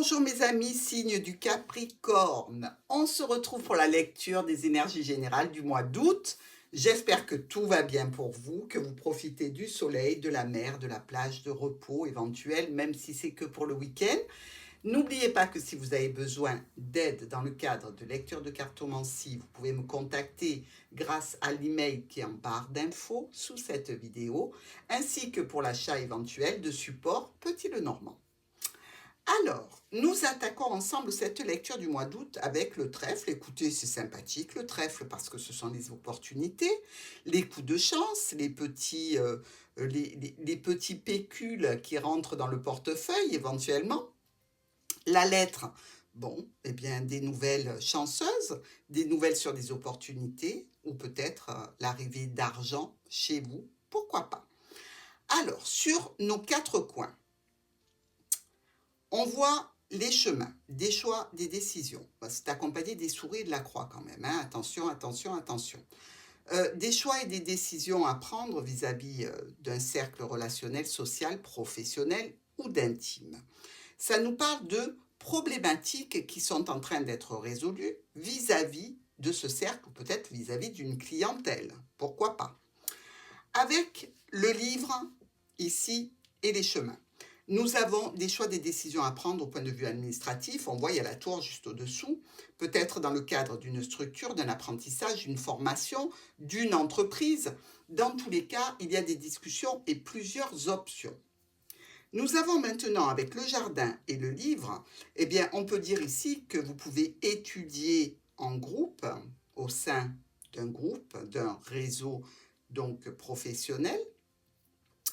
Bonjour mes amis, signe du Capricorne. On se retrouve pour la lecture des énergies générales du mois d'août. J'espère que tout va bien pour vous, que vous profitez du soleil, de la mer, de la plage, de repos éventuel, même si c'est que pour le week-end. N'oubliez pas que si vous avez besoin d'aide dans le cadre de lecture de cartomancie, vous pouvez me contacter grâce à l'email qui est en barre d'infos sous cette vidéo, ainsi que pour l'achat éventuel de supports Petit Lenormand. Alors, nous attaquons ensemble cette lecture du mois d'août avec le trèfle. Écoutez, c'est sympathique le trèfle parce que ce sont les opportunités, les coups de chance, les petits pécules qui rentrent dans le portefeuille éventuellement. La lettre, bon, eh bien, des nouvelles chanceuses, des nouvelles sur des opportunités ou peut-être l'arrivée d'argent chez vous, pourquoi pas. Alors, sur nos quatre coins, on voit les chemins, des choix, des décisions. C'est accompagné des souris et de la croix quand même. Hein. Attention, attention, attention. Des choix et des décisions à prendre vis-à-vis d'un cercle relationnel, social, professionnel ou d'intime. Ça nous parle de problématiques qui sont en train d'être résolues vis-à-vis de ce cercle ou peut-être vis-à-vis d'une clientèle. Pourquoi pas? Avec le livre ici et les chemins. Nous avons des choix, des décisions à prendre au point de vue administratif. On voit, il y a la tour juste au-dessous. Peut-être dans le cadre d'une structure, d'un apprentissage, d'une formation, d'une entreprise. Dans tous les cas, il y a des discussions et plusieurs options. Nous avons maintenant, avec le jardin et le livre, eh bien, on peut dire ici que vous pouvez étudier en groupe, au sein d'un groupe, d'un réseau donc professionnel.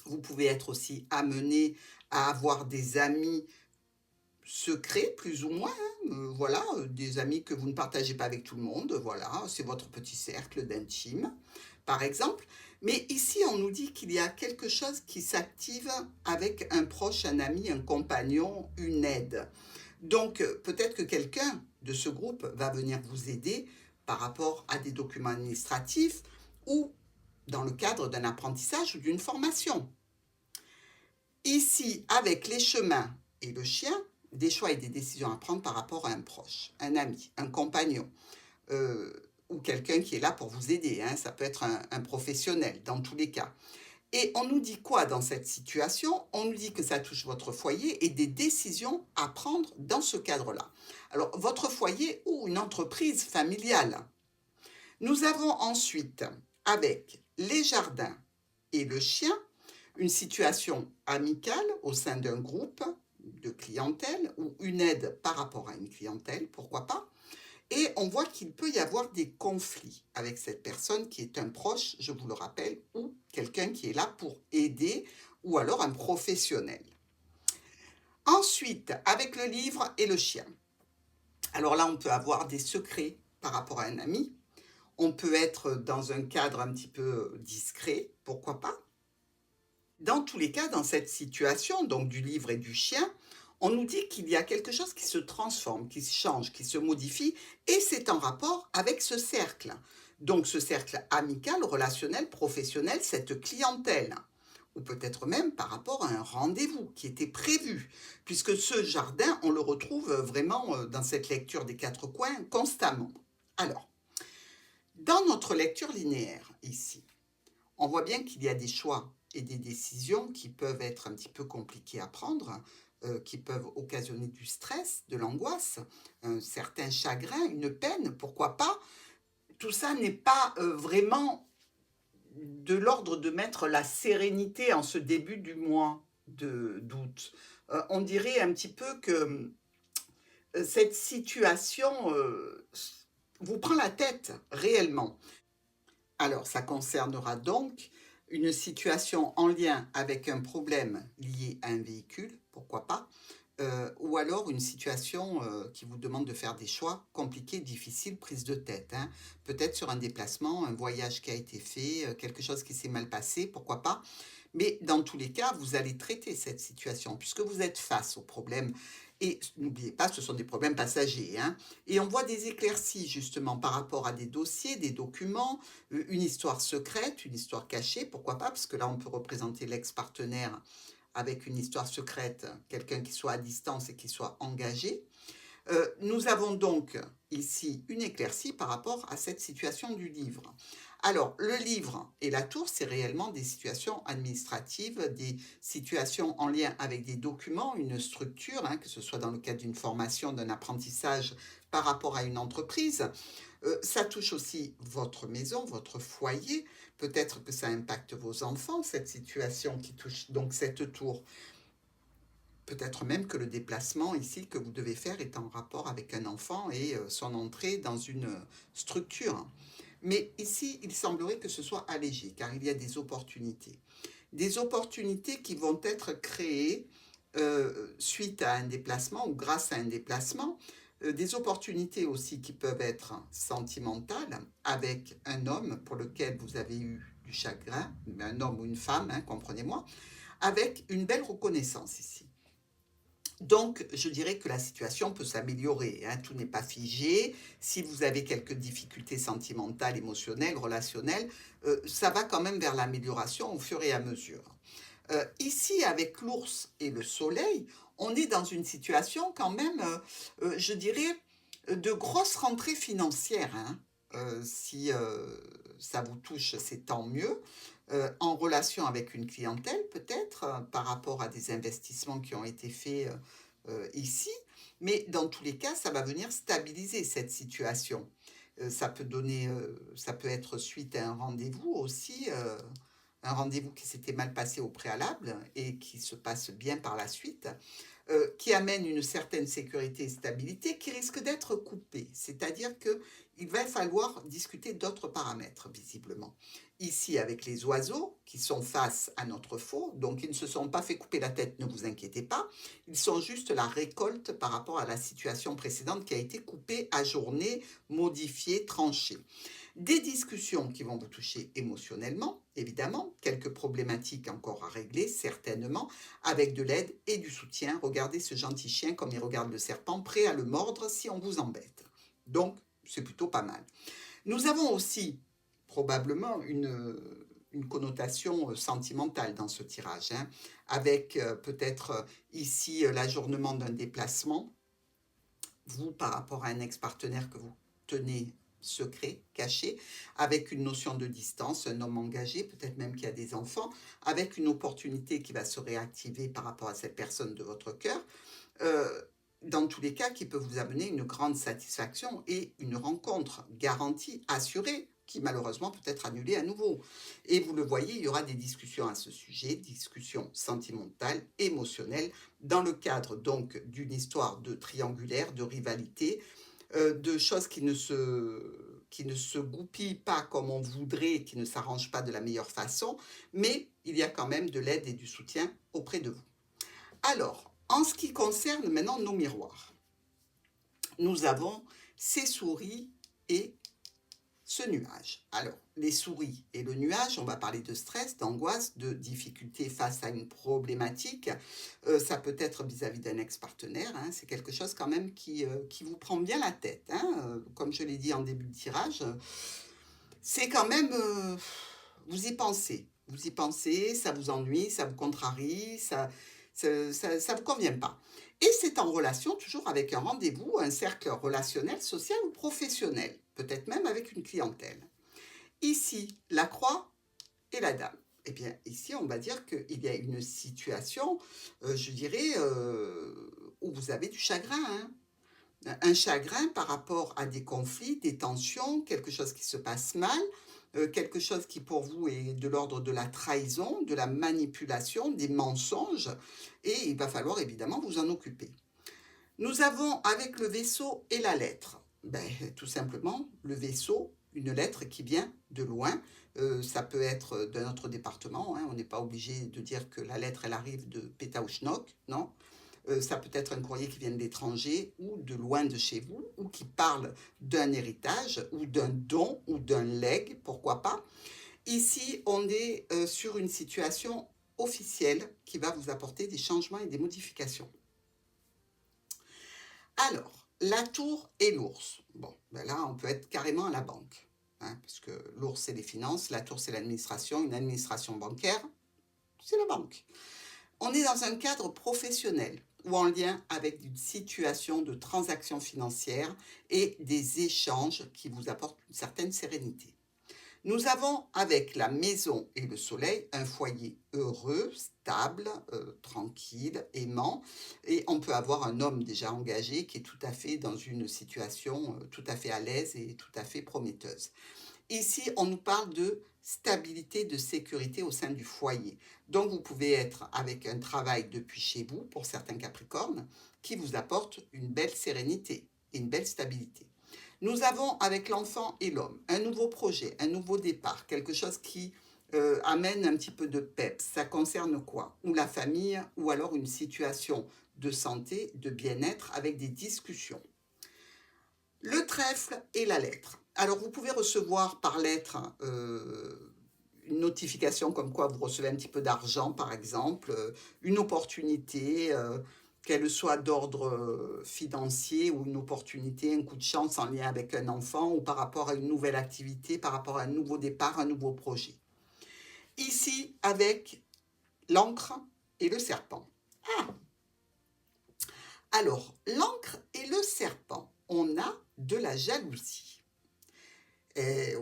Vous pouvez être aussi amené à avoir des amis secrets, plus ou moins, hein, voilà, des amis que vous ne partagez pas avec tout le monde, voilà, c'est votre petit cercle d'intime, par exemple. Mais ici, on nous dit qu'il y a quelque chose qui s'active avec un proche, un ami, un compagnon, une aide. Donc, peut-être que quelqu'un de ce groupe va venir vous aider par rapport à des documents administratifs ou dans le cadre d'un apprentissage ou d'une formation. Ici, avec les chemins et le chien, des choix et des décisions à prendre par rapport à un proche, un ami, un compagnon, ou quelqu'un qui est là pour vous aider. Hein, ça peut être un professionnel, dans tous les cas. Et on nous dit quoi dans cette situation? On nous dit que ça touche votre foyer et des décisions à prendre dans ce cadre-là. Alors, votre foyer ou une entreprise familiale. Nous avons ensuite, avec les jardins et le chien, une situation amicale au sein d'un groupe de clientèle ou une aide par rapport à une clientèle, pourquoi pas. Et on voit qu'il peut y avoir des conflits avec cette personne qui est un proche, je vous le rappelle, ou quelqu'un qui est là pour aider, ou alors un professionnel. Ensuite, avec le livre et le chien. Alors là, on peut avoir des secrets par rapport à un ami. On peut être dans un cadre un petit peu discret, pourquoi pas. Dans tous les cas, dans cette situation, donc du livre et du chien, on nous dit qu'il y a quelque chose qui se transforme, qui se change, qui se modifie, et c'est en rapport avec ce cercle. Donc ce cercle amical, relationnel, professionnel, cette clientèle, ou peut-être même par rapport à un rendez-vous qui était prévu, puisque ce jardin, on le retrouve vraiment dans cette lecture des quatre coins constamment. Alors, dans notre lecture linéaire, ici, on voit bien qu'il y a des choix et des décisions qui peuvent être un petit peu compliquées à prendre, qui peuvent occasionner du stress, de l'angoisse, un certain chagrin, une peine, pourquoi pas. Tout ça n'est pas vraiment de l'ordre de mettre la sérénité en ce début du mois d'août. On dirait un petit peu que cette situation vous prend la tête réellement. Alors, ça concernera donc une situation en lien avec un problème lié à un véhicule, pourquoi pas, ou alors une situation qui vous demande de faire des choix compliqués, difficiles, prise de tête. Hein. Peut-être sur un déplacement, un voyage qui a été fait, quelque chose qui s'est mal passé, pourquoi pas. Mais dans tous les cas, vous allez traiter cette situation puisque vous êtes face au problème. Et n'oubliez pas, ce sont des problèmes passagers. Hein. Et on voit des éclaircies justement par rapport à des dossiers, des documents, une histoire secrète, une histoire cachée, pourquoi pas, parce que là on peut représenter l'ex-partenaire avec une histoire secrète, quelqu'un qui soit à distance et qui soit engagé. Nous avons donc ici une éclaircie par rapport à cette situation du livre. Alors, le livre et la tour, c'est réellement des situations administratives, des situations en lien avec des documents, une structure, hein, que ce soit dans le cadre d'une formation, d'un apprentissage par rapport à une entreprise. Ça touche aussi votre maison, votre foyer. Peut-être que ça impacte vos enfants, cette situation qui touche donc cette tour. Peut-être même que le déplacement ici que vous devez faire est en rapport avec un enfant et son entrée dans une structure. Mais ici, il semblerait que ce soit allégé, car il y a des opportunités. Des opportunités qui vont être créées suite à un déplacement ou grâce à un déplacement. Des opportunités aussi qui peuvent être sentimentales avec un homme pour lequel vous avez eu du chagrin, un homme ou une femme, hein, comprenez-moi, avec une belle reconnaissance ici. Donc, je dirais que la situation peut s'améliorer, hein, tout n'est pas figé. Si vous avez quelques difficultés sentimentales, émotionnelles, relationnelles, ça va quand même vers l'amélioration au fur et à mesure. Ici, avec l'ours et le soleil, on est dans une situation quand même, je dirais, de grosse rentrée financière, hein. Si ça vous touche, c'est tant mieux. En relation avec une clientèle, peut-être, par rapport à des investissements qui ont été faits ici. Mais dans tous les cas, ça va venir stabiliser cette situation. Ça peut être suite à un rendez-vous aussi, un rendez-vous qui s'était mal passé au préalable et qui se passe bien par la suite, qui amène une certaine sécurité et stabilité qui risque d'être coupée. C'est-à-dire qu'il va falloir discuter d'autres paramètres, visiblement. Ici, avec les oiseaux qui sont face à notre faux, donc ils ne se sont pas fait couper la tête, ne vous inquiétez pas, ils sont juste la récolte par rapport à la situation précédente qui a été coupée, ajournée, modifiée, tranchée. Des discussions qui vont vous toucher émotionnellement, évidemment, quelques problématiques encore à régler, certainement, avec de l'aide et du soutien. Regardez ce gentil chien comme il regarde le serpent, prêt à le mordre si on vous embête. Donc, c'est plutôt pas mal. Nous avons aussi probablement une connotation sentimentale dans ce tirage, hein, avec peut-être ici l'ajournement d'un déplacement, vous par rapport à un ex-partenaire que vous tenez secret, caché, avec une notion de distance, un homme engagé, peut-être même qui a des enfants, avec une opportunité qui va se réactiver par rapport à cette personne de votre cœur, euh, dans tous les cas qui peut vous amener une grande satisfaction et une rencontre garantie, assurée, qui malheureusement peut être annulée à nouveau. Et vous le voyez, il y aura des discussions à ce sujet, discussions sentimentales, émotionnelles, dans le cadre donc d'une histoire de triangulaire, de rivalité, de choses qui ne se goupillent pas comme on voudrait, qui ne s'arrangent pas de la meilleure façon, mais il y a quand même de l'aide et du soutien auprès de vous. Alors, en ce qui concerne maintenant nos miroirs, nous avons ces souris et ce nuage. Alors, les souris et le nuage, on va parler de stress, d'angoisse, de difficulté face à une problématique. Ça peut être vis-à-vis d'un ex-partenaire, hein, c'est quelque chose quand même qui vous prend bien la tête, hein, comme je l'ai dit en début de tirage. C'est quand même, vous y pensez, ça vous ennuie, ça vous contrarie, ça vous convient pas. Et c'est en relation toujours avec un rendez-vous, un cercle relationnel, social ou professionnel, peut-être même avec une clientèle. Ici, la croix et la dame. Eh bien, ici, on va dire qu'il y a une situation, je dirais, où vous avez du chagrin, hein. Un chagrin par rapport à des conflits, des tensions, quelque chose qui se passe mal, quelque chose qui pour vous est de l'ordre de la trahison, de la manipulation, des mensonges, et il va falloir évidemment vous en occuper. Nous avons avec le vaisseau et la lettre, ben, tout simplement le vaisseau, une lettre qui vient de loin, ça peut être d'un autre département, hein, on n'est pas obligé de dire que la lettre elle arrive de Pétaouchnok, non. Ça peut être un courrier qui vient de l'étranger ou de loin de chez vous, ou qui parle d'un héritage, ou d'un don, ou d'un legs, pourquoi pas. Ici, on est sur une situation officielle qui va vous apporter des changements et des modifications. Alors, la tour et l'ours. Bon, ben là, on peut être carrément à la banque, hein, parce que l'ours, c'est les finances, la tour, c'est l'administration, une administration bancaire, c'est la banque. On On est dans un cadre professionnel ou en lien avec une situation de transaction financière et des échanges qui vous apportent une certaine sérénité. Nous avons avec la maison et le soleil un foyer heureux, stable, tranquille, aimant, et on peut avoir un homme déjà engagé qui est tout à fait dans une situation tout à fait à l'aise et tout à fait prometteuse. Ici, on nous parle de stabilité, de sécurité au sein du foyer. Donc, vous pouvez être avec un travail depuis chez vous, pour certains Capricornes, qui vous apporte une belle sérénité et une belle stabilité. Nous avons avec l'enfant et l'homme un nouveau projet, un nouveau départ, quelque chose qui amène un petit peu de peps. Ça concerne quoi? Ou la famille, ou alors une situation de santé, de bien-être avec des discussions. Le trèfle et la lettre. Alors, vous pouvez recevoir par lettre une notification comme quoi vous recevez un petit peu d'argent, par exemple, une opportunité, qu'elle soit d'ordre financier ou une opportunité, un coup de chance en lien avec un enfant ou par rapport à une nouvelle activité, par rapport à un nouveau départ, un nouveau projet. Ici, avec l'encre et le serpent. Ah! Alors, l'encre et le serpent, on a de la jalousie.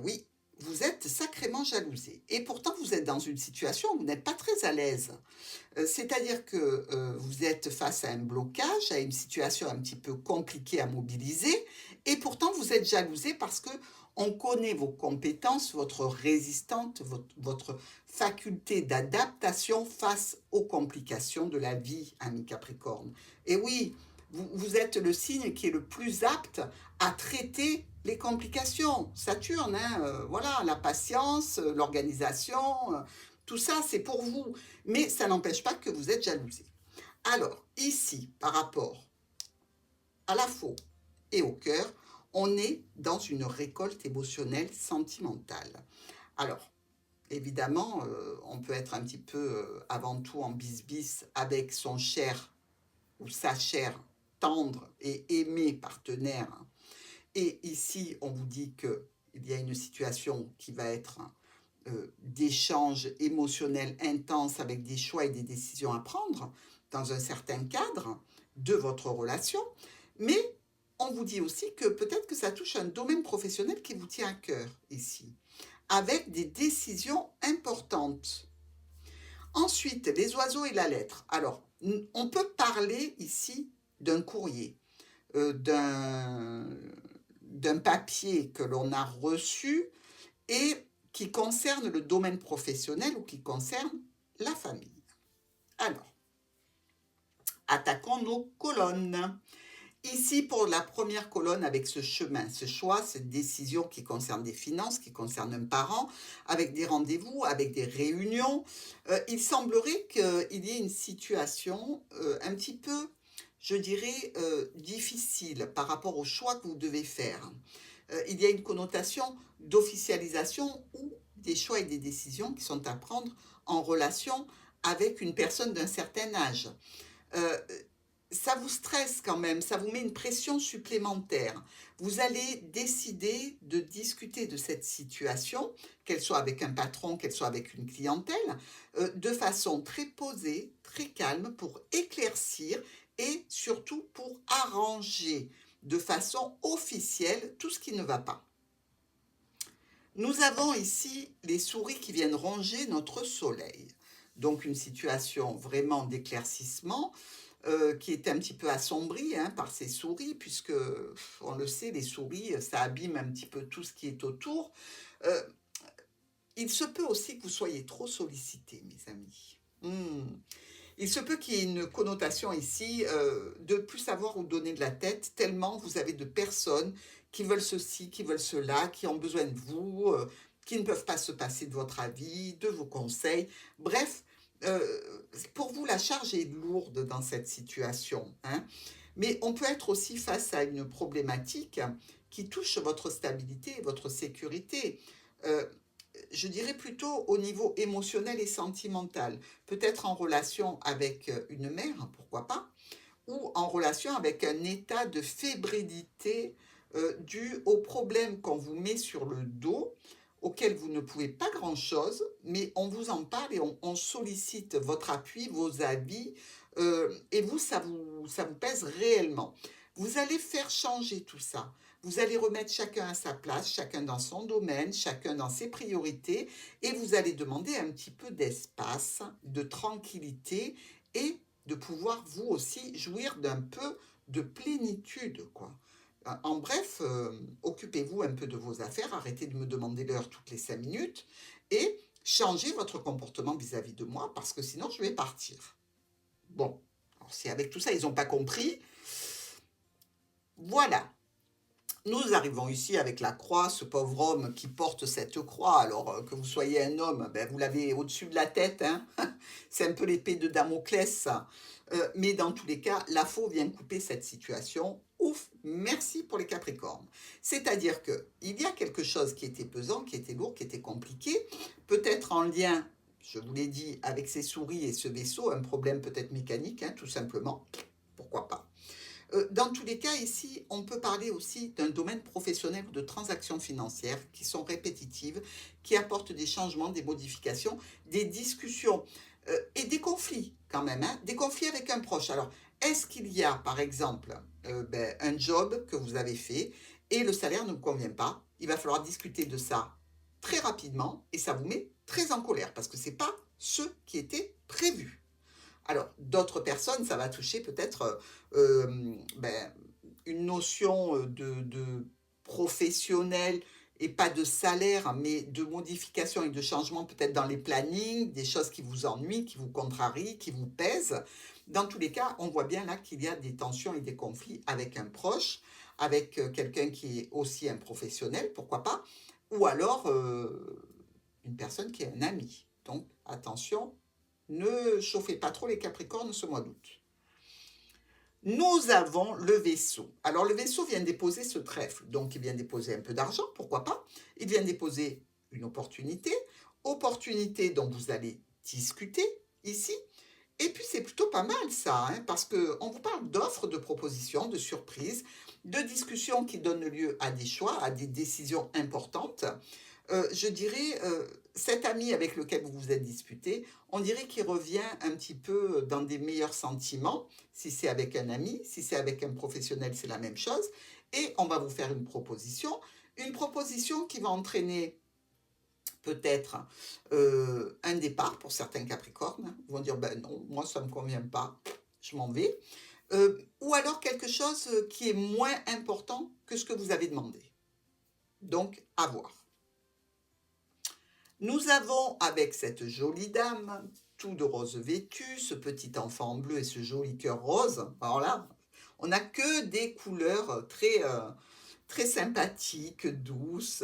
Oui, vous êtes sacrément jalousé. Et pourtant, vous êtes dans une situation où vous n'êtes pas très à l'aise. C'est-à-dire que vous êtes face à un blocage, à une situation un petit peu compliquée à mobiliser, et pourtant vous êtes jalousé parce que on connaît vos compétences, votre résistance, votre faculté d'adaptation face aux complications de la vie, ami Capricorne. Et oui, vous êtes le signe qui est le plus apte à traiter les complications. Saturne, hein, voilà, la patience, l'organisation, tout ça, c'est pour vous. Mais ça n'empêche pas que vous êtes jalousé. Alors, ici, par rapport à la faux et au cœur, on est dans une récolte émotionnelle sentimentale. Alors, évidemment, on peut être un petit peu avant tout en bis-bis avec son cher ou sa chère tendre et aimé partenaire. Et ici, on vous dit qu'il y a une situation qui va être d'échanges émotionnels intenses avec des choix et des décisions à prendre dans un certain cadre de votre relation, mais on vous dit aussi que peut-être que ça touche un domaine professionnel qui vous tient à cœur ici, avec des décisions importantes. Ensuite, les oiseaux et la lettre. Alors, on peut parler ici d'un courrier, d'un papier que l'on a reçu et qui concerne le domaine professionnel ou qui concerne la famille. Alors, attaquons nos colonnes. Ici, pour la première colonne, avec ce chemin, ce choix, cette décision qui concerne des finances, qui concerne un parent, avec des rendez-vous, avec des réunions, il semblerait qu'il y ait une situation un petit peu, je dirais, difficile par rapport au choix que vous devez faire. Il y a une connotation d'officialisation ou des choix et des décisions qui sont à prendre en relation avec une personne d'un certain âge. Euh, Ça vous stresse quand même, ça vous met une pression supplémentaire. Vous allez décider de discuter de cette situation, qu'elle soit avec un patron, qu'elle soit avec une clientèle, de façon très posée, très calme, pour éclaircir et surtout pour arranger de façon officielle tout ce qui ne va pas. Nous avons ici les souris qui viennent ronger notre soleil. Donc une situation vraiment d'éclaircissement qui est un petit peu assombrie par ces souris, puisque on le sait, les souris, ça abîme un petit peu tout ce qui est autour. Euh, il se peut aussi que vous soyez trop sollicité, mes amis. Il se peut qu'il y ait une connotation ici de ne plus savoir où donner de la tête, tellement vous avez de personnes qui veulent ceci, qui veulent cela, qui ont besoin de vous, qui ne peuvent pas se passer de votre avis, de vos conseils. Bref, pour vous, la charge est lourde dans cette situation, hein. Mais on peut être aussi face à une problématique qui touche votre stabilité et votre sécurité. Euh, je dirais plutôt au niveau émotionnel et sentimental. Peut-être en relation avec une mère, pourquoi pas, ou en relation avec un état de fébrilité dû au problème qu'on vous met sur le dos auxquelles vous ne pouvez pas grand-chose, mais on vous en parle et on sollicite votre appui, vos avis, et vous, ça vous pèse réellement. Vous allez faire changer tout ça. Vous allez remettre chacun à sa place, chacun dans son domaine, chacun dans ses priorités, et vous allez demander un petit peu d'espace, de tranquillité, et de pouvoir vous aussi jouir d'un peu de plénitude, quoi. En bref, occupez-vous un peu de vos affaires, arrêtez de me demander l'heure toutes les 5 minutes et changez votre comportement vis-à-vis de moi parce que sinon je vais partir. Bon, alors si avec tout ça ils n'ont pas compris, voilà. Nous arrivons ici avec la croix, ce pauvre homme qui porte cette croix, alors que vous soyez un homme, ben, vous l'avez au-dessus de la tête, hein. C'est un peu l'épée de Damoclès, ça. Mais dans tous les cas, la faux vient couper cette situation. Ouf, merci pour les Capricornes. C'est-à-dire qu'il y a quelque chose qui était pesant, qui était lourd, qui était compliqué, peut-être en lien, je vous l'ai dit, avec ces souris et ce vaisseau, un problème peut-être mécanique, hein, tout simplement, pourquoi pas. Dans tous les cas, ici, on peut parler aussi d'un domaine professionnel ou de transactions financières qui sont répétitives, qui apportent des changements, des modifications, des discussions et des conflits quand même, hein, des conflits avec un proche. Alors, est-ce qu'il y a, par exemple, un job que vous avez fait et le salaire ne vous convient pas? Il va falloir discuter de ça très rapidement et ça vous met très en colère parce que ce n'est pas ce qui était prévu. Alors, d'autres personnes, ça va toucher peut-être une notion de professionnel et pas de salaire, mais de modification et de changement peut-être dans les plannings, des choses qui vous ennuient, qui vous contrarient, qui vous pèsent. Dans tous les cas, on voit bien là qu'il y a des tensions et des conflits avec un proche, avec quelqu'un qui est aussi un professionnel, pourquoi pas, ou alors une personne qui est un ami. Donc, attention, ne chauffez pas trop les Capricornes ce mois d'août. Nous avons le vaisseau. Alors le vaisseau vient déposer ce trèfle, donc il vient déposer un peu d'argent, pourquoi pas. Il vient déposer une opportunité, opportunité dont vous allez discuter ici. Et puis c'est plutôt pas mal ça, hein, parce qu'on vous parle d'offres, de propositions, de surprises, de discussions qui donnent lieu à des choix, à des décisions importantes. Je dirais, cet ami avec lequel vous vous êtes disputé, on dirait qu'il revient un petit peu dans des meilleurs sentiments. Si c'est avec un ami, si c'est avec un professionnel, c'est la même chose. Et on va vous faire une proposition qui va entraîner peut-être un départ pour certains Capricornes. Ils vont dire, ben non, moi ça ne me convient pas, je m'en vais. Ou alors quelque chose qui est moins important que ce que vous avez demandé. Donc, à voir. Nous avons avec cette jolie dame, tout de rose vêtu, ce petit enfant en bleu et ce joli cœur rose. Alors là, on n'a que des couleurs très sympathiques, douces.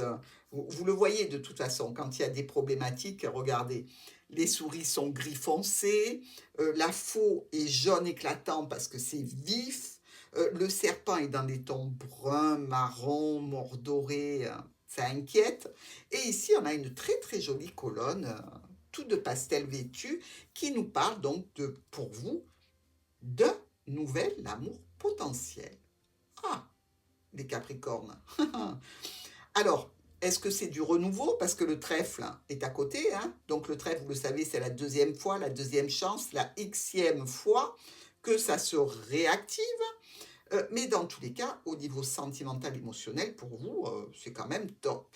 Vous le voyez de toute façon, quand il y a des problématiques, regardez, les souris sont gris foncé, la faux est jaune éclatant parce que c'est vif, le serpent est dans des tons bruns, marron, mordorés, ça inquiète. Et ici, on a une très très jolie colonne, tout de pastel vêtu, qui nous parle donc de, pour vous, d'un nouvel amour potentiel. Ah, les Capricornes. Alors, est-ce que c'est du renouveau? Parce que le trèfle est à côté, hein? Donc le trèfle, vous le savez, c'est la deuxième fois, la deuxième chance, la xème fois que ça se réactive. Mais dans tous les cas, au niveau sentimental, émotionnel, pour vous, c'est quand même top.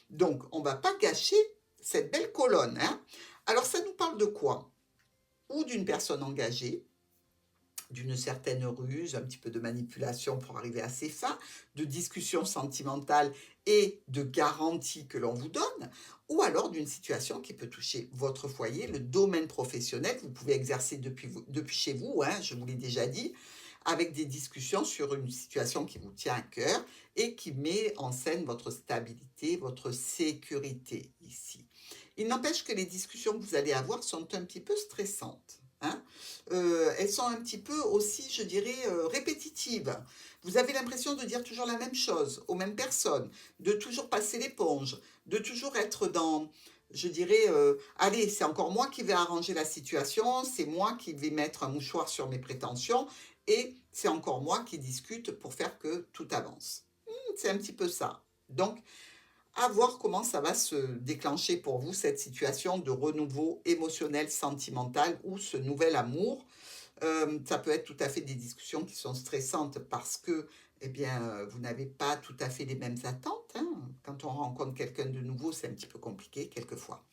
Donc, on ne va pas gâcher cette belle colonne, hein? Alors, ça nous parle de quoi? Ou d'une personne engagée, d'une certaine ruse, un petit peu de manipulation pour arriver à ses fins, de discussion sentimentale et de garantie que l'on vous donne, ou alors d'une situation qui peut toucher votre foyer, le domaine professionnel, vous pouvez exercer depuis chez vous, hein, je vous l'ai déjà dit, avec des discussions sur une situation qui vous tient à cœur et qui met en scène votre stabilité, votre sécurité ici. Il n'empêche que les discussions que vous allez avoir sont un petit peu stressantes. Hein, elles sont un petit peu aussi, je dirais, répétitives. Vous avez l'impression de dire toujours la même chose aux mêmes personnes, de toujours passer l'éponge, de toujours être dans, je dirais, allez, c'est encore moi qui vais arranger la situation, c'est moi qui vais mettre un mouchoir sur mes prétentions, et c'est encore moi qui discute pour faire que tout avance. C'est un petit peu ça. Donc, À voir comment ça va se déclencher pour vous, cette situation de renouveau émotionnel, sentimental ou ce nouvel amour. Ça peut être tout à fait des discussions qui sont stressantes parce que, eh bien, vous n'avez pas tout à fait les mêmes attentes, hein. Quand on rencontre quelqu'un de nouveau, c'est un petit peu compliqué quelquefois.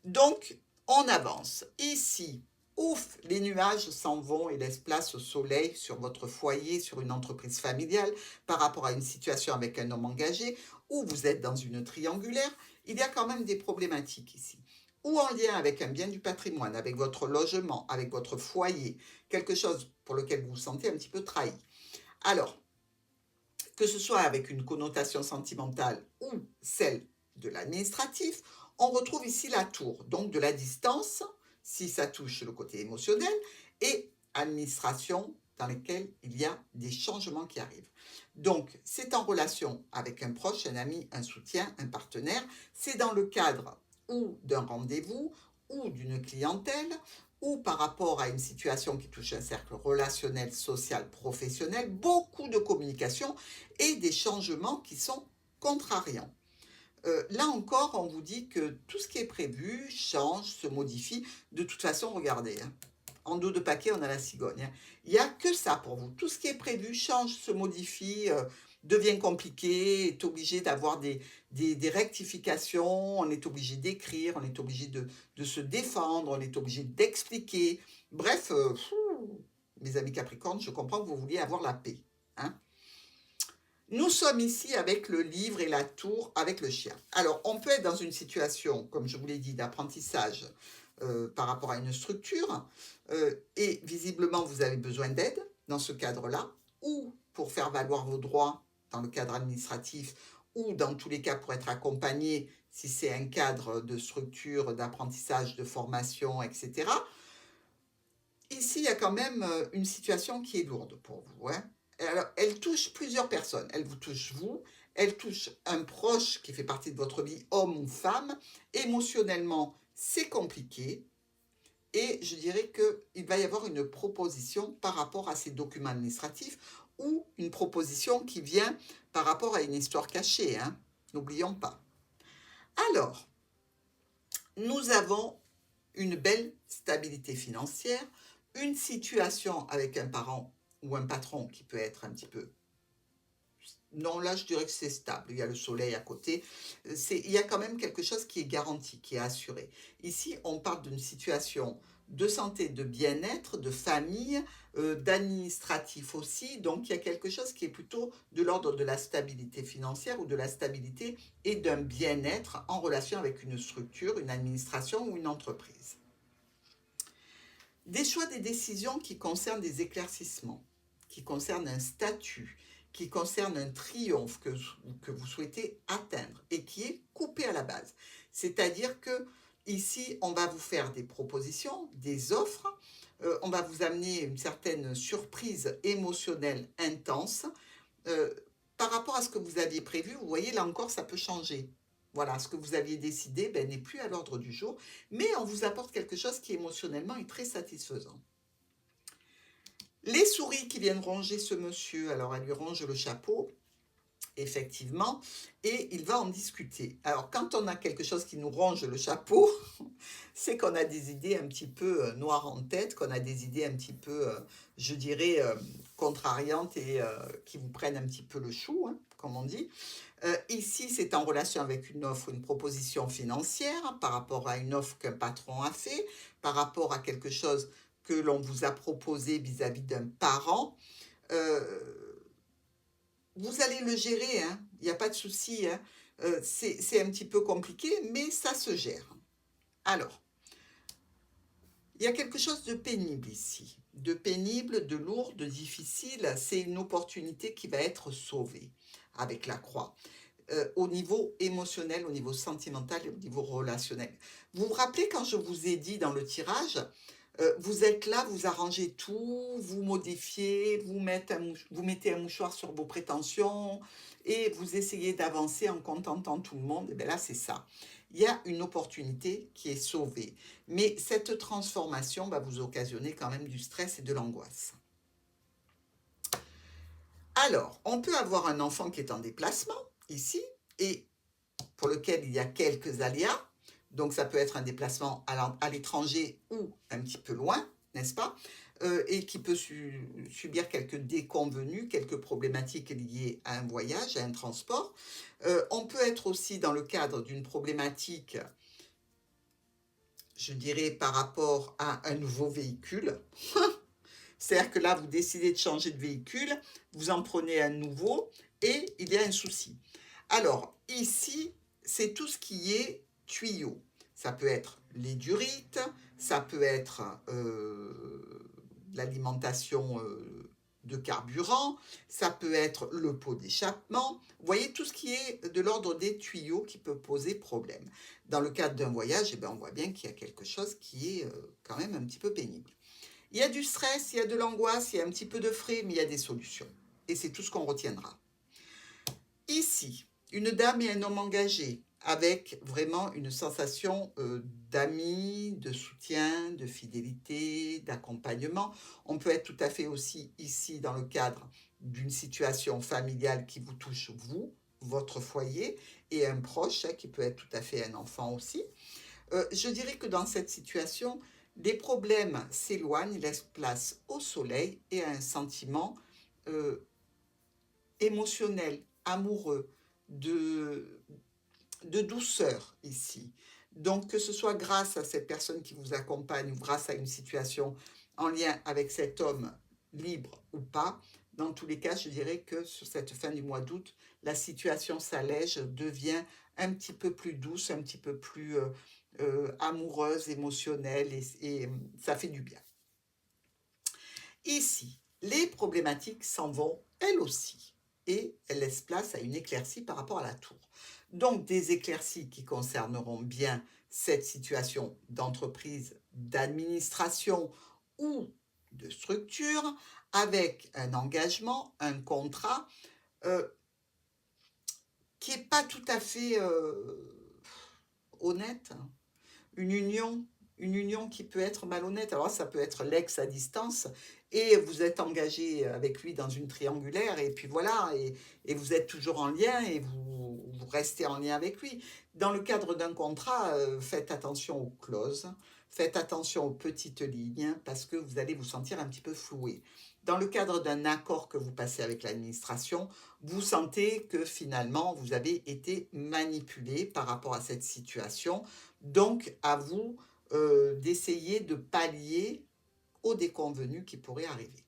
Donc, on avance. Ici, ouf, les nuages s'en vont et laissent place au soleil sur votre foyer, sur une entreprise familiale, par rapport à une situation avec un homme engagé, ou vous êtes dans une triangulaire. Il y a quand même des problématiques ici. Ou en lien avec un bien du patrimoine, avec votre logement, avec votre foyer, quelque chose pour lequel vous vous sentez un petit peu trahi. Alors, que ce soit avec une connotation sentimentale ou celle de l'administratif, on retrouve ici la tour, donc de la distance, si ça touche le côté émotionnel, et administration dans lesquelles il y a des changements qui arrivent. Donc, c'est en relation avec un proche, un ami, un soutien, un partenaire, c'est dans le cadre ou d'un rendez-vous ou d'une clientèle, ou par rapport à une situation qui touche un cercle relationnel, social, professionnel, beaucoup de communication et des changements qui sont contrariants. Là encore, on vous dit que tout ce qui est prévu change, se modifie. De toute façon, regardez, hein, en dos de paquet, on a la cigogne, hein. Il n'y a que ça pour vous. Tout ce qui est prévu change, se modifie, devient compliqué, est obligé d'avoir des rectifications, on est obligé d'écrire, on est obligé de se défendre, on est obligé d'expliquer. Bref, mes amis Capricorne, je comprends que vous vouliez avoir la paix, hein. Nous sommes ici avec le livre et la tour avec le chien. Alors, on peut être dans une situation, comme je vous l'ai dit, d'apprentissage par rapport à une structure, et visiblement, vous avez besoin d'aide dans ce cadre-là, ou pour faire valoir vos droits dans le cadre administratif, ou dans tous les cas pour être accompagné si c'est un cadre de structure, d'apprentissage, de formation, etc. Ici, il y a quand même une situation qui est lourde pour vous, hein. Alors, elle touche plusieurs personnes. Elle vous touche vous, elle touche un proche qui fait partie de votre vie, homme ou femme. Émotionnellement, c'est compliqué. Et je dirais qu'il va y avoir une proposition par rapport à ces documents administratifs ou une proposition qui vient par rapport à une histoire cachée, hein. N'oublions pas. Alors, nous avons une belle stabilité financière, une situation avec un parent ou un patron qui peut être un petit peu... Non, là, je dirais que c'est stable. Il y a le soleil à côté. Il y a quand même quelque chose qui est garanti, qui est assuré. Ici, on parle d'une situation de santé, de bien-être, de famille, d'administratif aussi. Donc, il y a quelque chose qui est plutôt de l'ordre de la stabilité financière ou de la stabilité et d'un bien-être en relation avec une structure, une administration ou une entreprise. Des choix, des décisions qui concernent des éclaircissements, qui concernent un statut, qui concernent un triomphe que vous souhaitez atteindre et qui est coupé à la base. C'est-à-dire que ici, on va vous faire des propositions, des offres, on va vous amener une certaine surprise émotionnelle intense. Euh, Par rapport à ce que vous aviez prévu, vous voyez, là encore, ça peut changer. Voilà, ce que vous aviez décidé n'est plus à l'ordre du jour, mais on vous apporte quelque chose qui émotionnellement est très satisfaisant. Les souris qui viennent ronger ce monsieur, alors elle lui ronge le chapeau, effectivement, et il va en discuter. Alors, quand on a quelque chose qui nous ronge le chapeau, c'est qu'on a des idées un petit peu noires en tête, qu'on a des idées un petit peu, je dirais, contrariantes et qui vous prennent un petit peu le chou, hein, comme on dit. Ici, c'est en relation avec une offre, une proposition financière, par rapport à une offre qu'un patron a fait, par rapport à quelque chose que l'on vous a proposé vis-à-vis d'un parent. Vous allez le gérer, hein, il n'y a pas de souci, hein. C'est un petit peu compliqué, mais ça se gère. Alors, il y a quelque chose de pénible ici, de pénible, de lourd, de difficile. C'est une opportunité qui va être sauvée avec la croix. Au niveau émotionnel, au niveau sentimental et au niveau relationnel. Vous vous rappelez quand je vous ai dit dans le tirage, vous êtes là, vous arrangez tout, vous modifiez, vous mettez un mouchoir sur vos prétentions et vous essayez d'avancer en contentant tout le monde. Et bien là, c'est ça. Il y a une opportunité qui est sauvée. Mais cette transformation va vous occasionner quand même du stress et de l'angoisse. Alors, on peut avoir un enfant qui est en déplacement, ici, et pour lequel il y a quelques aléas. Donc, ça peut être un déplacement à l'étranger ou un petit peu loin, n'est-ce pas? Et qui peut subir quelques déconvenues, quelques problématiques liées à un voyage, à un transport. On peut être aussi dans le cadre d'une problématique, je dirais, par rapport à un nouveau véhicule. C'est-à-dire que là, vous décidez de changer de véhicule, vous en prenez un nouveau et il y a un souci. Alors, ici, c'est tout ce qui est tuyau. Ça peut être les durites, ça peut être l'alimentation de carburant, ça peut être le pot d'échappement. Vous voyez, tout ce qui est de l'ordre des tuyaux qui peut poser problème. Dans le cadre d'un voyage, eh bien, on voit bien qu'il y a quelque chose qui est quand même un petit peu pénible. Il y a du stress, il y a de l'angoisse, il y a un petit peu de frais, mais il y a des solutions. Et c'est tout ce qu'on retiendra. Ici, une dame et un homme engagés, avec vraiment une sensation d'amis, de soutien, de fidélité, d'accompagnement. On peut être tout à fait aussi ici dans le cadre d'une situation familiale qui vous touche, vous, votre foyer, et un proche, qui peut être tout à fait un enfant aussi. Je dirais que dans cette situation, les problèmes s'éloignent, laissent place au soleil et à un sentiment émotionnel, amoureux, de douceur ici. Donc, que ce soit grâce à cette personne qui vous accompagne ou grâce à une situation en lien avec cet homme libre ou pas, dans tous les cas, je dirais que sur cette fin du mois d'août, la situation s'allège, devient un petit peu plus douce, un petit peu plus amoureuse, émotionnelle, et ça fait du bien. Ici, les problématiques s'en vont elles aussi et elles laissent place à une éclaircie par rapport à la tour. Donc des éclaircies qui concerneront bien cette situation d'entreprise, d'administration ou de structure avec un engagement, un contrat qui n'est pas tout à fait honnête, une union qui peut être malhonnête. Alors ça peut être l'ex à distance et vous êtes engagé avec lui dans une triangulaire et puis voilà, et vous êtes toujours en lien et vous restez en lien avec lui. Dans le cadre d'un contrat, faites attention aux clauses, faites attention aux petites lignes parce que vous allez vous sentir un petit peu floué. Dans le cadre d'un accord que vous passez avec l'administration, vous sentez que finalement vous avez été manipulé par rapport à cette situation. Donc, à vous d'essayer de pallier aux déconvenus qui pourraient arriver.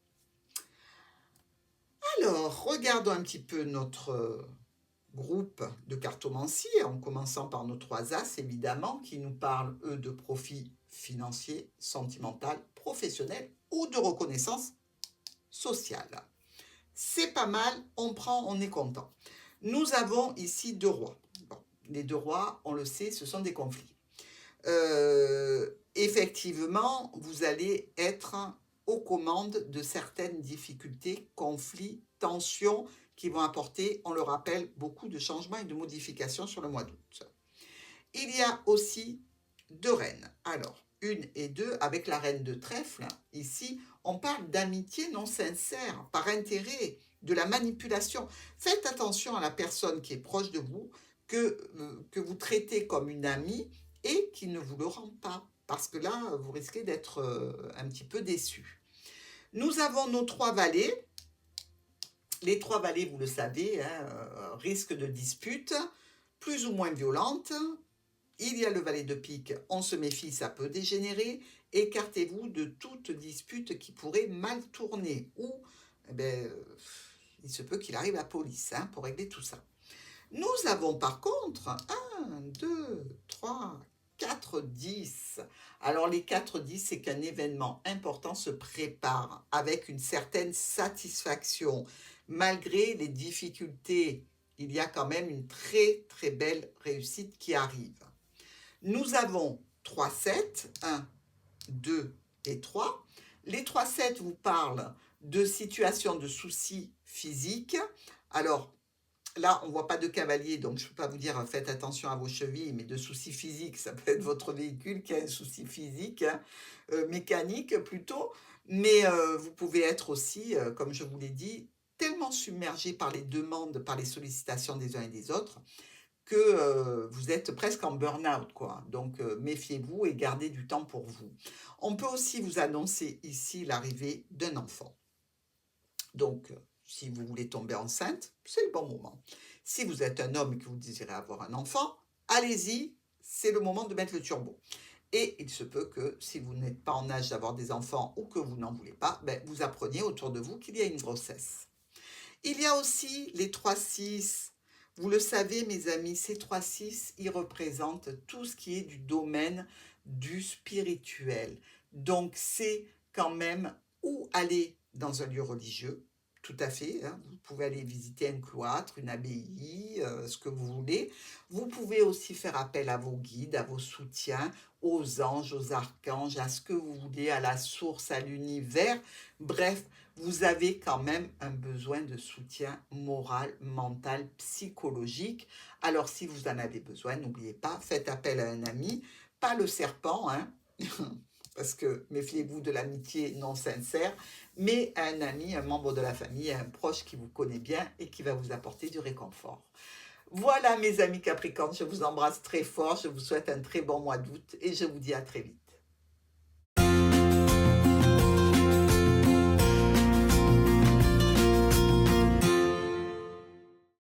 Alors, regardons un petit peu notre groupe de cartomancie, en commençant par nos 3 as, évidemment, qui nous parlent, eux, de profit financier, sentimental, professionnel ou de reconnaissance sociale. C'est pas mal, on prend, on est content. Nous avons ici 2 rois. Bon, les 2 rois, on le sait, ce sont des conflits. Effectivement, vous allez être aux commandes de certaines difficultés, conflits, tensions qui vont apporter, on le rappelle, beaucoup de changements et de modifications sur le mois d'août. Il y a aussi 2 reines. Alors, 1 et 2, avec la reine de trèfle, ici, on parle d'amitié non sincère, par intérêt, de la manipulation. Faites attention à la personne qui est proche de vous, que vous traitez comme une amie et qui ne vous le rend pas, parce que là, vous risquez d'être un petit peu déçu. Nous avons nos 3 valets. Les 3 valets, vous le savez, risque de dispute, plus ou moins violente. Il y a le valet de pique, on se méfie, ça peut dégénérer. Écartez-vous de toute dispute qui pourrait mal tourner ou il se peut qu'il arrive à la police pour régler tout ça. Nous avons par contre 1, 2, 3, 4, 10. Alors les 4, 10, c'est qu'un événement important se prépare avec une certaine satisfaction. Malgré les difficultés, il y a quand même une très très belle réussite qui arrive. Nous avons 3 7, 1, 2 et 3. Les 3 7 vous parlent de situations de soucis physiques. Alors, là, on ne voit pas de cavalier, donc je ne peux pas vous dire faites attention à vos chevilles, mais de soucis physiques, ça peut être votre véhicule qui a un souci physique, mécanique plutôt. Mais vous pouvez être aussi, comme je vous l'ai dit, tellement submergé par les demandes, par les sollicitations des uns et des autres, que vous êtes presque en burn-out, quoi. Donc, méfiez-vous et gardez du temps pour vous. On peut aussi vous annoncer ici l'arrivée d'un enfant. Donc, si vous voulez tomber enceinte, c'est le bon moment. Si vous êtes un homme et que vous désirez avoir un enfant, allez-y, c'est le moment de mettre le turbo. Et il se peut que si vous n'êtes pas en âge d'avoir des enfants ou que vous n'en voulez pas, ben, vous appreniez autour de vous qu'il y a une grossesse. Il y a aussi les 3-6. Vous le savez, mes amis, ces 3-6, ils représentent tout ce qui est du domaine du spirituel. Donc, c'est quand même ou aller dans un lieu religieux, tout à fait. Hein, vous pouvez aller visiter un cloître, une abbaye, ce que vous voulez. Vous pouvez aussi faire appel à vos guides, à vos soutiens, aux anges, aux archanges, à ce que vous voulez, à la source, à l'univers. Bref, vous avez quand même un besoin de soutien moral, mental, psychologique. Alors, si vous en avez besoin, n'oubliez pas, faites appel à un ami, pas le serpent, hein, parce que méfiez-vous de l'amitié non sincère, mais à un ami, un membre de la famille, un proche qui vous connaît bien et qui va vous apporter du réconfort. Voilà mes amis Capricornes, je vous embrasse très fort, je vous souhaite un très bon mois d'août et je vous dis à très vite.